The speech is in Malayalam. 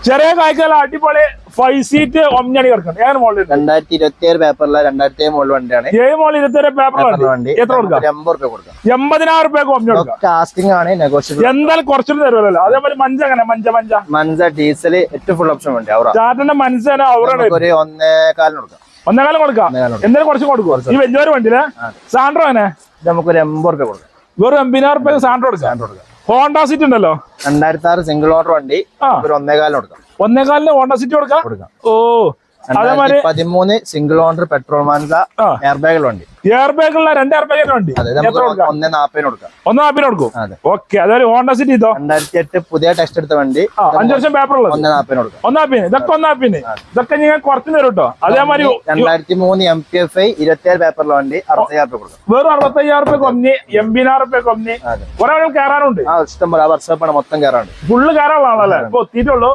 ചെറിയ കായ്ക്കല അടിപൊളി 5 സീറ്റ് ഒമ്നിയാണ് കിടക്കുന്നത്. ഏത് മോഡൽ? 2027 പേപ്പറിലെ 2007 മോഡൽ വണ്ടിയാണ്. 7 മോഡൽ 27 പേപ്പർ വണ്ടി. എത്ര കൊടുക്കാം? 80 കൊടുക്കാം. 80,000 രൂപ ഒമ്നി കൊടുക്കാം. കാസ്റ്റിംഗ് ആണ്, നെഗോഷ്യബിൾ. എന്തായാലും കുറച്ചും തരുമല്ലോ. അതേപോലെ മഞ്ച എങ്ങനെ? മഞ്ച ഡീസൽ ഏറ്റവും ഫുൾ ഓപ്ഷൻ വണ്ടി. ചാർട്ടിന്റെ മഞ്ച അവരാണ് ഒരു 1.25 കൊടുക്കാം. 1.25 കൊടുക്കാം. എന്തായാലും കുറച്ച് കൊടുക്കും. ഈ വലിയൊരു വണ്ടിയിലെ സാൻഡ്രോ എങ്ങനെ? നമുക്കൊരു 80 കൊടുക്കാം. വെറും 80,000 രൂപ സാൻഡ്രോ കൊടുക്കാം. ഹോണ്ട സിറ്റി ഉണ്ടല്ലോ, 2006 സിംഗിൾ ഓണർ വണ്ടി. ഒരു 1.25 കൊടുക്കാം. 1.25 ഹോണ്ട സിറ്റി കൊടുക്കാം. ഓ 2013 സിംഗിൾ ഓണർ പെട്രോൾ മാൻസ എയർ ബാഗ് വണ്ടി. എയർ ബാഗുള്ള 2 എയർ ബാഗ് വണ്ടി. 1.40 കൊടുക്കാം. 1.40 കൊടുക്കും. ഓക്കെ. അതായത് ഹോണ്ട സിറ്റി 2008 പുതിയ ടെസ്റ്റ് എടുത്ത വണ്ടി. 5 വർഷം പേപ്പർ ഉള്ളത്. 1.40 കൊടുക്കാം. 1.40. ഇതൊക്കെ 1.40. ഇതൊക്കെ നിങ്ങൾ കുറച്ച് തരും കേട്ടോ. അതേമാതിരി 2003 MPFI 27 പേപ്പറിലെ വണ്ടി 65,000 കൊടുക്കാം. വെറും 65,000 രൂപ ഒന്നി, 80,000 രൂപ ഒന്നി. കുറെ കയറാനുണ്ട്. ഇഷ്ടംപോലെ വർഷപ്പാണ് മൊത്തം കയറാനുണ്ട്. ഫുള്ള് കയറാനുള്ള ആളല്ലേ ഇപ്പൊ എത്തിയിട്ടുള്ളൂ.